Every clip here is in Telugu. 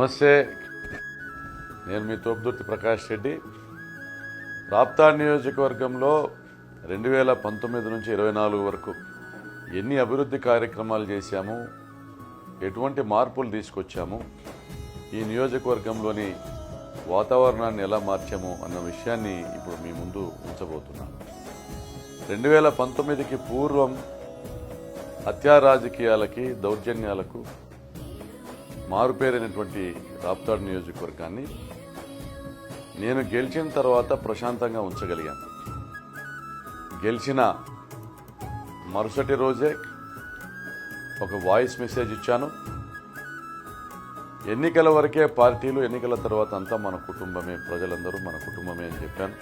నమస్తే, నేను మీ తోపుదుర్తి ప్రకాష్ రెడ్డి. రాప్తాడ్ నియోజకవర్గంలో 2019 నుంచి 24 వరకు ఎన్ని అభివృద్ధి కార్యక్రమాలు చేశాము, ఎటువంటి మార్పులు తీసుకొచ్చాము, ఈ నియోజకవర్గంలోని వాతావరణాన్ని ఎలా మార్చాము అన్న విషయాన్ని ఇప్పుడు మీ ముందు ఉంచబోతున్నాను. 2019కి పూర్వం హత్యా రాజకీయాలకి, దౌర్జన్యాలకు మారుపేరైనటువంటి రాప్తాడ్ నియోజకవర్గాన్ని నేను గెలిచిన తర్వాత ప్రశాంతంగా ఉంచగలిగాను. గెలిచిన మరుసటి రోజే ఒక వాయిస్ మెసేజ్ ఇచ్చాను. ఎన్నికల వరకే పార్టీలు, ఎన్నికల తర్వాత అంతా మన కుటుంబమే, ప్రజలందరూ మన కుటుంబమే అని చెప్పాను.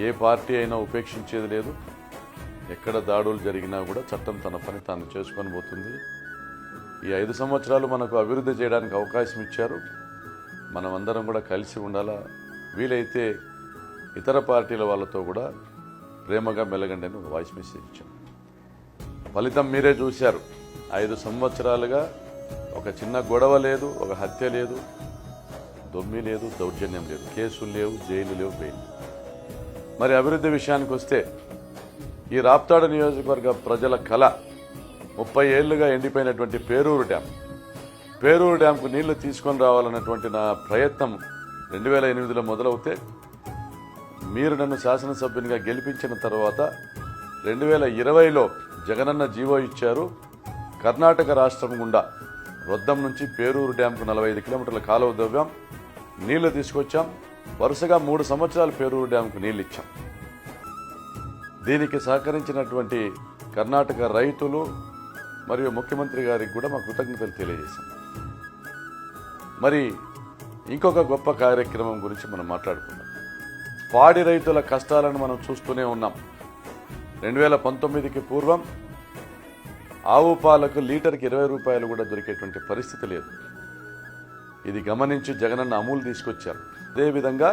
ఏ పార్టీ అయినా ఉపేక్షించేది లేదు. ఎక్కడ దాడులు జరిగినా కూడా చట్టం తన పని తాను చేసుకొని పోతుంది. ఈ 5 సంవత్సరాలు మనకు అభివృద్ధి చేయడానికి అవకాశం ఇచ్చారు. మనమందరం కూడా కలిసి ఉండాలా. వీలైతే ఇతర పార్టీల వాళ్ళతో కూడా ప్రేమగా మెలగండి అని ఒక వాయిస్ మెసేజ్ ఇచ్చాం. ఫలితం మీరే చూశారు. 5 సంవత్సరాలుగా ఒక చిన్న గొడవ లేదు, ఒక హత్య లేదు, దొమ్మి లేదు, దౌర్జన్యం లేదు, కేసులు లేవు, జైలు లేవు, బెయిల్. మరి అభివృద్ధి విషయానికి వస్తే ఈ రాప్తాడు నియోజకవర్గ ప్రజల కళ 30 ఏళ్లుగా ఎండిపోయినటువంటి పేరూరు డ్యాంకు నీళ్లు తీసుకొని రావాలన్నటువంటి నా ప్రయత్నం 2008లో మొదలవుతే మీరు నన్ను శాసనసభ్యునిగా గెలిపించిన తర్వాత 2020లో జగనన్న జీవో ఇచ్చారు. కర్ణాటక రాష్ట్రం గుండా రొద్దం నుంచి పేరూరు డ్యాంకు 45 కిలోమీటర్ల కాలువ దవ్వాం, నీళ్లు తీసుకొచ్చాం. వరుసగా 3 సంవత్సరాలు పేరూరు డ్యాంకు నీళ్ళు ఇచ్చాం. దీనికి సహకరించినటువంటి కర్ణాటక రైతులు మరియు ముఖ్యమంత్రి గారికి కూడా మా కృతజ్ఞతలు తెలియజేశాం. మరి ఇంకొక గొప్ప కార్యక్రమం గురించి మనం మాట్లాడుకుందాం. పాడి రైతుల కష్టాలను మనం చూస్తూనే ఉన్నాం. 2019కి పూర్వం ఆవు పాలకు లీటర్కి 20 రూపాయలు కూడా దొరికేటువంటి పరిస్థితి లేదు. ఇది గమనించి జగనన్న అమూల్ తీసుకొచ్చారు. అదేవిధంగా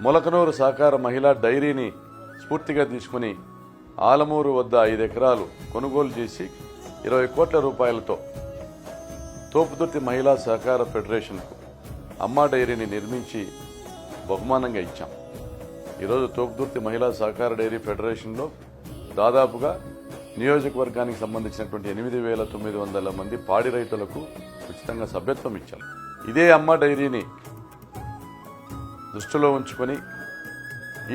మొలకనూరు సహకార మహిళా డైరీని స్ఫూర్తిగా తీసుకుని ఆలమూరు వద్ద 5 ఎకరాలు కొనుగోలు చేసి 20 కోట్ల రూపాయలతో తోపుదుర్తి మహిళా సహకార ఫెడరేషన్కు అమ్మా డైరీని నిర్మించి బహుమానంగా ఇచ్చాం. ఈరోజు తోపుదుర్తి మహిళా సహకార డైరీ ఫెడరేషన్లో దాదాపుగా నియోజకవర్గానికి సంబంధించినటువంటి 8,900 మంది పాడి రైతులకు ఉచితంగా సభ్యత్వం ఇచ్చాం. ఇదే అమ్మా డైరీని దృష్టిలో ఉంచుకొని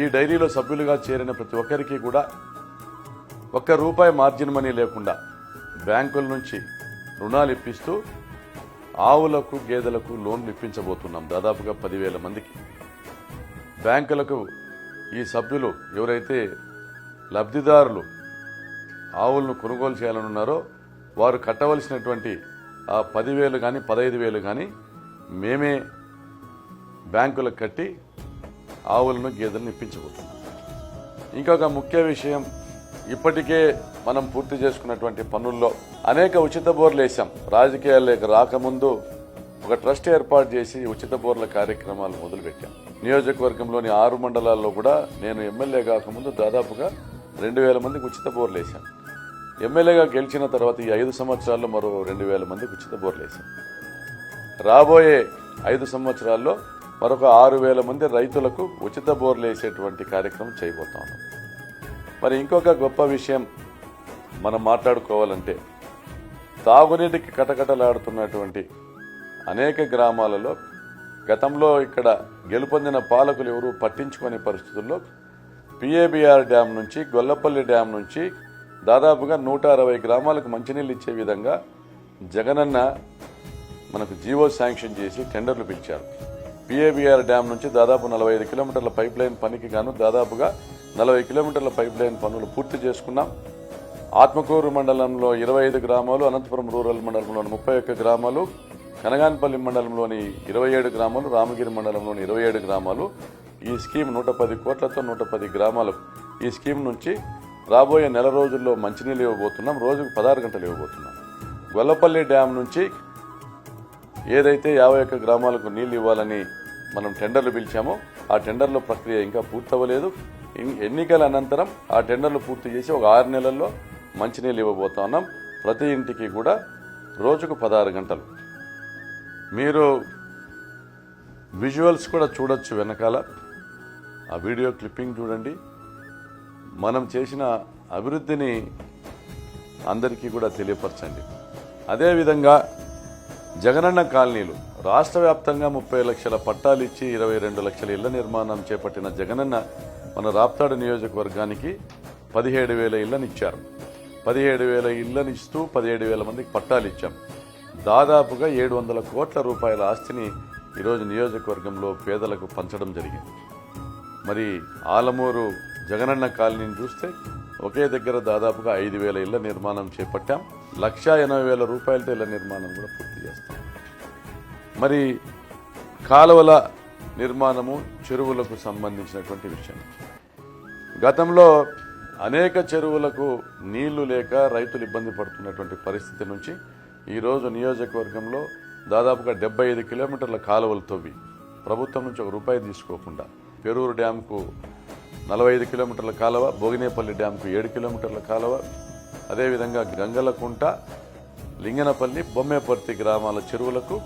ఈ డైరీలో సభ్యులుగా చేరిన ప్రతి ఒక్కరికి కూడా ₹1 మార్జిన్ మనీ లేకుండా బ్యాంకుల నుంచి రుణాలు ఇప్పిస్తూ ఆవులకు, గేదెలకు లోన్లు ఇప్పించబోతున్నాం. దాదాపుగా 10,000 మందికి. బ్యాంకులకు ఈ సభ్యులు ఎవరైతే లబ్ధిదారులు ఆవులను కొనుగోలు చేయాలని ఉన్నారో వారు కట్టవలసినటువంటి ఆ 10,000 కానీ 15,000 కానీ మేమే బ్యాంకులకు కట్టి ఆవులను, గేదెలను ఇప్పించబోతున్నాం. ఇంకొక ముఖ్య విషయం, ఇప్పటికే మనం పూర్తి చేసుకున్నటువంటి పనుల్లో అనేక ఉచిత బోర్లు వేశాం. రాజకీయాల్లోకి రాకముందు ఒక ట్రస్ట్ ఏర్పాటు చేసి ఉచిత బోర్ల కార్యక్రమాలు మొదలుపెట్టాం. నియోజకవర్గంలోని 6 మండలాల్లో కూడా నేను ఎమ్మెల్యే కాకముందు దాదాపుగా 2,000 మందికి ఉచిత బోర్లు వేశాం. ఎమ్మెల్యేగా గెలిచిన తర్వాత ఈ 5 సంవత్సరాల్లో మరో 2,000 మందికి ఉచిత బోర్లు వేశాం. రాబోయే 5 సంవత్సరాల్లో మరొక 6,000 మంది రైతులకు ఉచిత బోర్లు వేసేటువంటి కార్యక్రమం చేయబోతా ఉన్నాం. మరి ఇంకొక గొప్ప విషయం మనం మాట్లాడుకోవాలంటే, తాగునీటికి కటకటలాడుతున్నటువంటి అనేక గ్రామాలలో గతంలో ఇక్కడ గెలుపొందిన పాలకులు ఎవరూ పట్టించుకునే పరిస్థితుల్లో పిఏబిఆర్ డ్యాం నుంచి, గొల్లపల్లి డ్యాం నుంచి దాదాపుగా 160 గ్రామాలకు మంచినీళ్ళు ఇచ్చే విధంగా జగనన్న మనకు జీవో శాంక్షన్ చేసి టెండర్లు పిలిచారు. పిఏబిఆర్ డ్యాం నుంచి దాదాపు 45 కిలోమీటర్ల పైప్ లైన్ పనికి గాను దాదాపుగా 40 కిలోమీటర్ల పైప్ లైన్ పనులు పూర్తి చేసుకున్నాం. ఆత్మకూరు మండలంలో 25 గ్రామాలు, అనంతపురం రూరల్ మండలంలోని 31 గ్రామాలు, కనగానపల్లి మండలంలోని 27 గ్రామాలు, రామగిరి మండలంలోని 27 గ్రామాలు. ఈ స్కీమ్ 110 కోట్లతో 110 గ్రామాలకు ఈ స్కీమ్ నుంచి రాబోయే నెల రోజుల్లో మంచినీళ్ళు ఇవ్వబోతున్నాం. రోజుకు 16 గంటలు ఇవ్వబోతున్నాం. గొల్లపల్లి డ్యాం నుంచి ఏదైతే 51 గ్రామాలకు నీళ్లు ఇవ్వాలని మనం టెండర్లు పిలిచామో ఆ టెండర్ల ప్రక్రియ ఇంకా పూర్తవ్వలేదు. ఎన్నికల అనంతరం ఆ టెండర్లు పూర్తి చేసి ఒక 6 నెలల్లో మంచినీళ్ళు ఇవ్వబోతున్నాం. ప్రతి ఇంటికి కూడా రోజుకు 16 గంటలు మీరు విజువల్స్ కూడా చూడొచ్చు వెనకాల, ఆ వీడియో క్లిప్పింగ్ చూడండి. మనం చేసిన అభివృద్ధిని అందరికీ కూడా తెలియపరచండి. అదేవిధంగా జగనన్న కాలనీలు రాష్ట్ర వ్యాప్తంగా 30 లక్షల పట్టాలు ఇచ్చి 22 లక్షల ఇళ్ల నిర్మాణం చేపట్టిన జగనన్న మన రాప్తాడు నియోజకవర్గానికి 17,000 ఇళ్లను ఇచ్చారు. 17,000 ఇళ్లను ఇస్తూ 17,000 మందికి పట్టాలు ఇచ్చాం. దాదాపుగా 700 కోట్ల రూపాయల ఆస్తిని ఈరోజు నియోజకవర్గంలో పేదలకు పంచడం జరిగింది. మరి ఆలమూరు జగనన్న కాలనీని చూస్తే ఒకే దగ్గర దాదాపుగా 5,000 ఇళ్ల నిర్మాణం చేపట్టాం. 1,80,000 రూపాయలతో ఇళ్ల నిర్మాణం కూడా పూర్తి చేస్తాం. మరి కాలువల నిర్మాణము, చెరువులకు సంబంధించినటువంటి విషయం. గతంలో అనేక చెరువులకు నీళ్లు లేక రైతులు ఇబ్బంది పడుతున్నటువంటి పరిస్థితి నుంచి ఈరోజు నియోజకవర్గంలో దాదాపుగా 75 కిలోమీటర్ల కాలువలు తవ్వి ప్రభుత్వం నుంచి ₹1 తీసుకోకుండా పెరూరు డ్యాంకు 45 కిలోమీటర్ల కాలువ, భోగినేపల్లి డ్యాంకు 7 కిలోమీటర్ల కాలువ, అదేవిధంగా గంగలకుంట, లింగనపల్లి, బొమ్మేపర్తి గ్రామాల చెరువులకు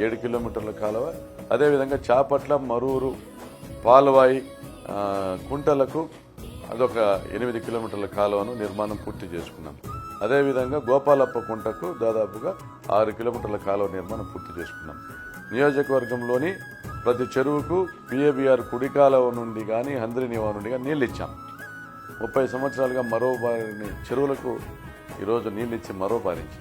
7 కిలోమీటర్ల కాలువ, అదేవిధంగా చాపట్ల, మరూరు, పాల్వాయి, కుంటలకు అదొక 8 కిలోమీటర్ల కాలువను నిర్మాణం పూర్తి చేసుకున్నాం. అదేవిధంగా గోపాలప్ప కుంటకు దాదాపుగా 6 కిలోమీటర్ల కాలువ నిర్మాణం పూర్తి చేసుకున్నాం. నియోజకవర్గంలోని ప్రతి చెరువుకు పిఏబిఆర్ కుడి కాలువ నుండి కానీ హంద్రినివా నుండి కానీ నీళ్ళు ఇచ్చాం. 30 సంవత్సరాలుగా మరో బారిని చెరువులకు ఈరోజు నీళ్ళు ఇచ్చి మరో బారించి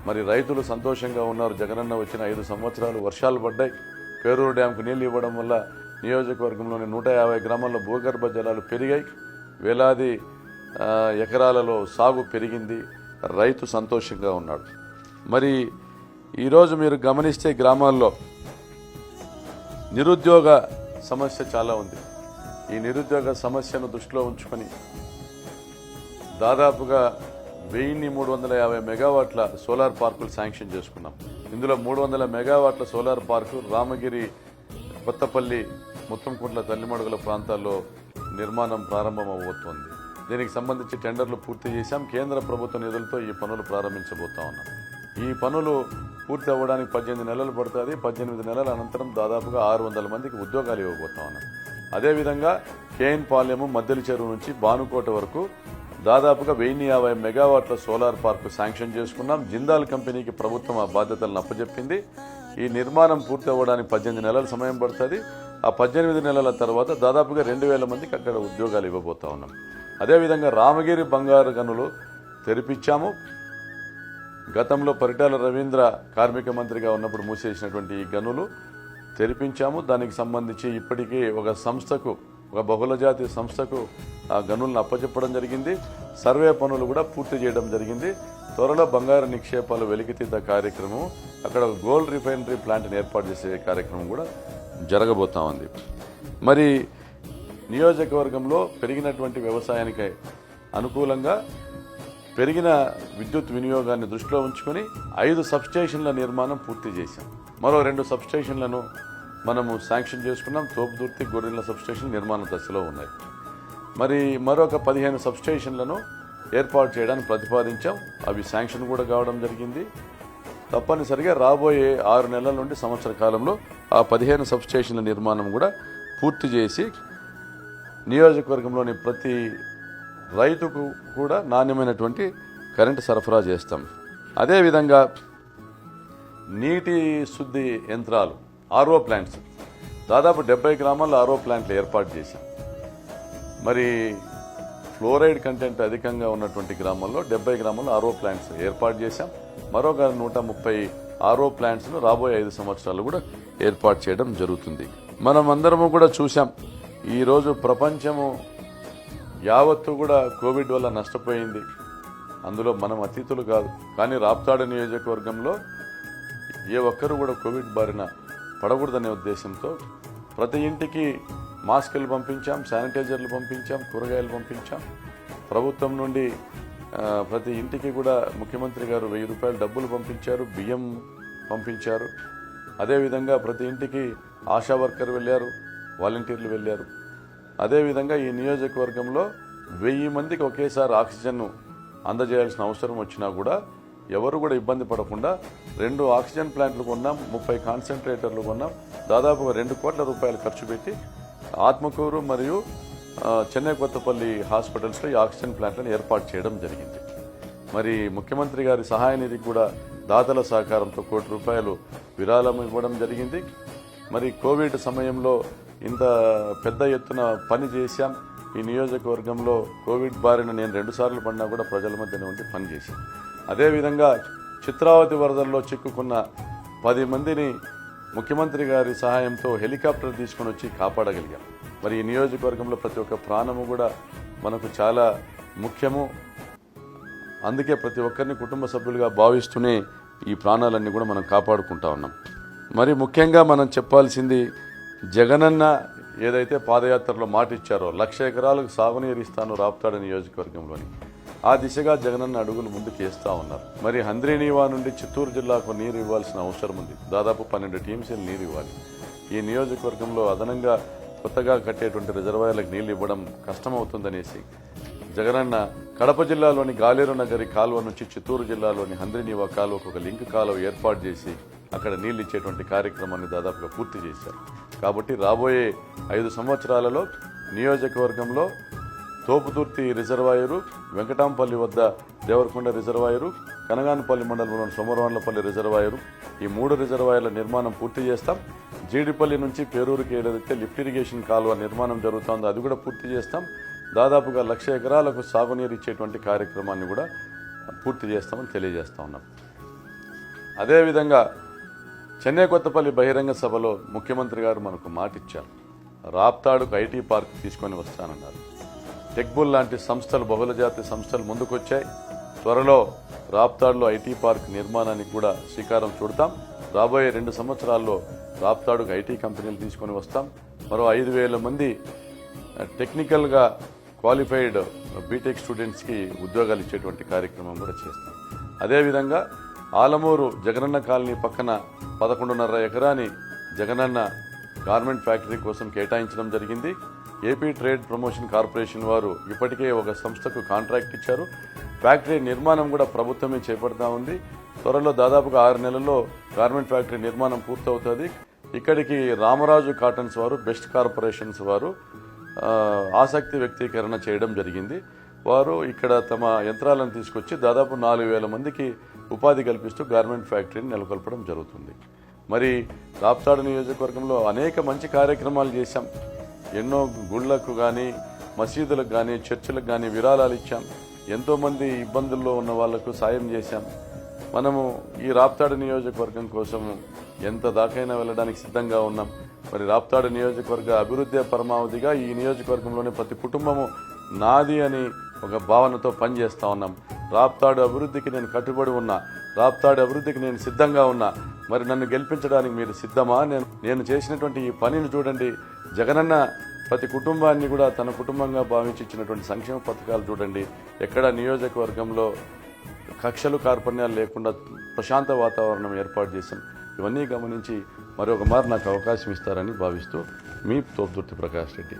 మరి రైతులు సంతోషంగా ఉన్నారు. జగనన్న వచ్చిన 5 సంవత్సరాలు వర్షాలు పడ్డాయి. పేరూరు డ్యాంకు నీళ్ళు ఇవ్వడం వల్ల నియోజకవర్గంలోని 150 గ్రామాల్లో భూగర్భ జలాలు పెరిగాయి. వేలాది ఎకరాలలో సాగు పెరిగింది. రైతు సంతోషంగా ఉన్నాడు. మరి ఈరోజు మీరు గమనిస్తే గ్రామాల్లో నిరుద్యోగ సమస్య చాలా ఉంది. ఈ నిరుద్యోగ సమస్యను దృష్టిలో ఉంచుకొని దాదాపుగా 1,350 మెగావాట్ల సోలార్ పార్కులు శాంక్షన్ చేసుకున్నాం. ఇందులో 300 మెగావాట్ల సోలార్ పార్కు రామగిరి, కొత్తపల్లి, ముత్తంకుంట్ల, తల్లిమడుగుల ప్రాంతాల్లో నిర్మాణం ప్రారంభం అవబోతోంది. దీనికి సంబంధించి టెండర్లు పూర్తి చేశాం. కేంద్ర ప్రభుత్వ నిధులతో ఈ పనులు ప్రారంభించబోతా ఉన్నాం. ఈ పనులు పూర్తి అవ్వడానికి 18 నెలలు పడుతుంది. 18 నెలల అనంతరం దాదాపుగా 600 మందికి ఉద్యోగాలు ఇవ్వబోతా ఉన్నాం. అదేవిధంగా కేఎన్ పాలెము, మద్దెల చెరువు నుంచి బానుకోట వరకు దాదాపుగా 1,050 మెగావాట్ల సోలార్ పార్కు శాంక్షన్ చేసుకున్నాం. జిందాల్ కంపెనీకి ప్రభుత్వం ఆ బాధ్యతలను అప్పచెప్పింది. ఈ నిర్మాణం పూర్తి అవ్వడానికి 18 నెలల సమయం పడుతుంది. ఆ 18 నెలల తర్వాత దాదాపుగా 2,000 మందికి అక్కడ ఉద్యోగాలు ఇవ్వబోతా ఉన్నాం. అదేవిధంగా రామగిరి బంగారు గనులు తెరిపించాము. గతంలో పరిటాల రవీంద్ర కార్మిక మంత్రిగా ఉన్నప్పుడు మూసేసినటువంటి ఈ గనులు తెరిపించాము. దానికి సంబంధించి ఇప్పటికీ ఒక సంస్థకు, ఒక బహుళజాతి సంస్థకు ఆ గనులను అప్పచెప్పడం జరిగింది. సర్వే పనులు కూడా పూర్తి చేయడం జరిగింది. త్వరలో బంగారు నిక్షేపాలు వెలికితీత కార్యక్రమం, అక్కడ గోల్డ్ రిఫైనరీ ప్లాంట్ని ఏర్పాటు చేసే కార్యక్రమం కూడా జరగబోతా ఉంది. మరి నియోజకవర్గంలో పెరిగినటువంటి వ్యవసాయానికి అనుకూలంగా పెరిగిన విద్యుత్ వినియోగాన్ని దృష్టిలో ఉంచుకొని 5 సబ్స్టేషన్ల నిర్మాణం పూర్తి చేశాం. మరో 2 సబ్స్టేషన్లను మనము శాంక్షన్ చేసుకున్నాం. తోపుదుర్తి, గొర్రెల సబ్స్టేషన్ నిర్మాణ దశలో ఉన్నాయి. మరి మరొక 15 సబ్స్టేషన్లను ఏర్పాటు చేయడానికి ప్రతిపాదించాం. అవి శాంక్షన్ కూడా కావడం జరిగింది. తప్పనిసరిగా రాబోయే 6 నెలల నుండి సంవత్సర కాలంలో ఆ 15 సబ్స్టేషన్ల నిర్మాణం కూడా పూర్తి చేసి నియోజకవర్గంలోని ప్రతి రైతుకు కూడా నాణ్యమైనటువంటి కరెంటు సరఫరా చేస్తాం. అదేవిధంగా నీటి శుద్ధి యంత్రాలు, ఆర్ఓ ప్లాంట్స్ దాదాపు 70 గ్రామాల్లో ఆర్ఓ ప్లాంట్లు ఏర్పాటు చేశాం. మరి ఫ్లోరైడ్ కంటెంట్ అధికంగా ఉన్నటువంటి గ్రామాల్లో 70 గ్రామాల్లో ఆర్ఓ ప్లాంట్స్ ఏర్పాటు చేశాం. మరొక 130 ఆర్ఓ ప్లాంట్స్ను రాబోయే 5 సంవత్సరాలు కూడా ఏర్పాటు చేయడం జరుగుతుంది. మనం అందరము కూడా చూసాం. ఈరోజు ప్రపంచము యావత్తు కూడా కోవిడ్ వల్ల నష్టపోయింది. అందులో మనం అతిథులు కాదు. కానీ రాప్తాడు నియోజకవర్గంలో ఏ ఒక్కరు కూడా కోవిడ్ బారిన పడకూడదనే ఉద్దేశంతో ప్రతి ఇంటికి మాస్కులు పంపించాం, శానిటైజర్లు పంపించాం, కూరగాయలు పంపించాం. ప్రభుత్వం నుండి ప్రతి ఇంటికి కూడా ముఖ్యమంత్రి గారు ₹1000 డబ్బులు పంపించారు, బియ్యం పంపించారు. అదేవిధంగా ప్రతి ఇంటికి ఆశా వర్కర్ వెళ్ళారు, వాలంటీర్లు వెళ్ళారు. అదేవిధంగా ఈ నియోజకవర్గంలో 1000 మందికి ఒకేసారి ఆక్సిజన్ను అందజేయాల్సిన అవసరం వచ్చినా కూడా ఎవరు కూడా ఇబ్బంది పడకుండా 2 ఆక్సిజన్ ప్లాంట్లు కొన్నాం, 30 కాన్సన్ట్రేటర్లు కొన్నాం, దాదాపుగా 2 కోట్ల రూపాయలు ఖర్చు పెట్టి ఆత్మకూరు మరియు చెన్నై కొత్తపల్లి హాస్పిటల్స్లో ఈ ఆక్సిజన్ ప్లాంట్లను ఏర్పాటు చేయడం జరిగింది. మరి ముఖ్యమంత్రి గారి సహాయ నిధికి కూడా దాతల సహకారంతో 1 కోటి రూపాయలు విరాళం ఇవ్వడం జరిగింది. మరి కోవిడ్ సమయంలో ఇంత పెద్ద ఎత్తున పని చేశాం. ఈ నియోజకవర్గంలో కోవిడ్ బారిన నేను 2 సార్లు పడినా కూడా ప్రజల మధ్యనే ఉండి పనిచేశాను. అదేవిధంగా చిత్రావతి వరదల్లో చిక్కుకున్న 10 మందిని ముఖ్యమంత్రి గారి సహాయంతో హెలికాప్టర్ తీసుకొని వచ్చి కాపాడగలిగాం. మరి ఈ నియోజకవర్గంలో ప్రతి ఒక్క ప్రాణము కూడా మనకు చాలా ముఖ్యము. అందుకే ప్రతి ఒక్కరిని కుటుంబ సభ్యులుగా భావిస్తూనే ఈ ప్రాణాలన్నీ కూడా మనం కాపాడుకుంటా ఉన్నాం. మరి ముఖ్యంగా మనం చెప్పాల్సింది, జగనన్న ఏదైతే పాదయాత్రలో మాట ఇచ్చారో 1,00,000 ఎకరాలకు సాగునీరు ఇస్తాను రాప్తాడు నియోజకవర్గంలోని, ఆ దిశగా జగనన్న అడుగులు ముందుకు వేస్తూ ఉన్నారు. మరి హంద్రీనీవా నుండి చిత్తూరు జిల్లాకు నీరు ఇవ్వాల్సిన అవసరం ఉంది. దాదాపు 12 టీఎంసీలు నీరు ఇవ్వాలి. ఈ నియోజకవర్గంలో అదనంగా కొత్తగా కట్టేటువంటి రిజర్వాయర్లకు నీళ్లు ఇవ్వడం కష్టమవుతుందనేసి జగనన్న కడప జిల్లాలోని గాలేరు నగరి కాలువ నుంచి చిత్తూరు జిల్లాలోని హంద్రీనీవా కాలువకు ఒక లింక్ కాలువ ఏర్పాటు చేసి అక్కడ నీళ్లు ఇచ్చేటువంటి కార్యక్రమాన్ని దాదాపుగా పూర్తి చేశారు. కాబట్టి రాబోయే 5 సంవత్సరాలలో నియోజకవర్గంలో తోపుతుర్తి రిజర్వాయరు, వెంకటాంపల్లి వద్ద దేవరకొండ రిజర్వాయరు, కనగానపల్లి మండలంలోని సోమరవాన్లపల్లి రిజర్వాయరు, ఈ 3 రిజర్వాయర్ల నిర్మాణం పూర్తి చేస్తాం. జీడిపల్లి నుంచి పేరూరుకి ఏదైతే లిఫ్ట్ ఇరిగేషన్ కాలువ నిర్మాణం జరుగుతుందో అది కూడా పూర్తి చేస్తాం. దాదాపుగా 1,00,000 ఎకరాలకు సాగునీరు ఇచ్చేటువంటి కార్యక్రమాన్ని కూడా పూర్తి చేస్తామని తెలియజేస్తా ఉన్నాం. అదేవిధంగా చెన్నై కొత్తపల్లి బహిరంగ సభలో ముఖ్యమంత్రి గారు మనకు మాట ఇచ్చారు. రాప్తాడుకు ఐటీ పార్క్ తీసుకొని వస్తానన్నారు. టెక్బుల్ లాంటి సంస్థలు, బహుళజాతి సంస్థలు ముందుకొచ్చాయి. త్వరలో రాప్తాడులో ఐటీ పార్క్ నిర్మాణానికి కూడా శ్రీకారం చుడతాం. రాబోయే 2 సంవత్సరాల్లో రాప్తాడుకు ఐటీ కంపెనీలు తీసుకొని వస్తాం. మరో 5,000 మంది టెక్నికల్గా క్వాలిఫైడ్ బీటెక్ స్టూడెంట్స్కి ఉద్యోగాలు ఇచ్చేటువంటి కార్యక్రమం కూడా చేస్తాం. అదేవిధంగా ఆలమూరు జగనన్న కాలనీ పక్కన 11.5 ఎకరాని జగనన్న గార్మెంట్ ఫ్యాక్టరీ కోసం కేటాయించడం జరిగింది. ఏపీ ట్రేడ్ ప్రమోషన్ కార్పొరేషన్ వారు ఇప్పటికే ఒక సంస్థకు కాంట్రాక్ట్ ఇచ్చారు. ఫ్యాక్టరీ నిర్మాణం కూడా ప్రభుత్వమే చేపడతా ఉంది. త్వరలో దాదాపుగా 6 నెలల్లో గార్మెంట్ ఫ్యాక్టరీ నిర్మాణం పూర్తవుతుంది. ఇక్కడికి రామరాజు కాటన్స్ వారు, బెస్ట్ కార్పొరేషన్స్ వారు ఆసక్తి వ్యక్తీకరణ చేయడం జరిగింది. వారు ఇక్కడ తమ యంత్రాలను తీసుకొచ్చి దాదాపు 4,000 మందికి ఉపాధి కల్పిస్తూ గార్మెంట్ ఫ్యాక్టరీని నెలకొల్పడం జరుగుతుంది. మరి రాప్తాడు నియోజకవర్గంలో అనేక మంచి కార్యక్రమాలు చేశాం. ఎన్నో గుళ్లకు కానీ, మసీదులకు కానీ, చర్చిలకు కానీ విరాళాలు ఇచ్చాం. ఎంతోమంది ఇబ్బందుల్లో ఉన్న వాళ్లకు సాయం చేశాం. మనము ఈ రాప్తాడు నియోజకవర్గం కోసం ఎంత దాకైనా వెళ్ళడానికి సిద్ధంగా ఉన్నాం. మరి రాప్తాడు నియోజకవర్గ అభివృద్ధి పరమావధిగా ఈ నియోజకవర్గంలోని ప్రతి కుటుంబము నాది అని ఒక భావనతో పనిచేస్తా ఉన్నాం. రాప్తాడు అభివృద్ధికి నేను కట్టుబడి ఉన్నా, రాప్తాడు అభివృద్ధికి నేను సిద్ధంగా ఉన్నా. మరి నన్ను గెలిపించడానికి మీరు సిద్ధమా? నేను చేసినటువంటి ఈ పనిని చూడండి. జగనన్న ప్రతి కుటుంబాన్ని కూడా తన కుటుంబంగా భావించి ఇచ్చినటువంటి సంక్షేమ పథకాలు చూడండి. ఎక్కడ నియోజకవర్గంలో కక్షలు కార్పణ్యాలు లేకుండా ప్రశాంత వాతావరణం ఏర్పాటు చేశాం. ఇవన్నీ గమనించి మరొక మారు నాకు అవకాశం ఇస్తారని భావిస్తూ మీ తోపుదుర్తి ప్రకాష్ రెడ్డి.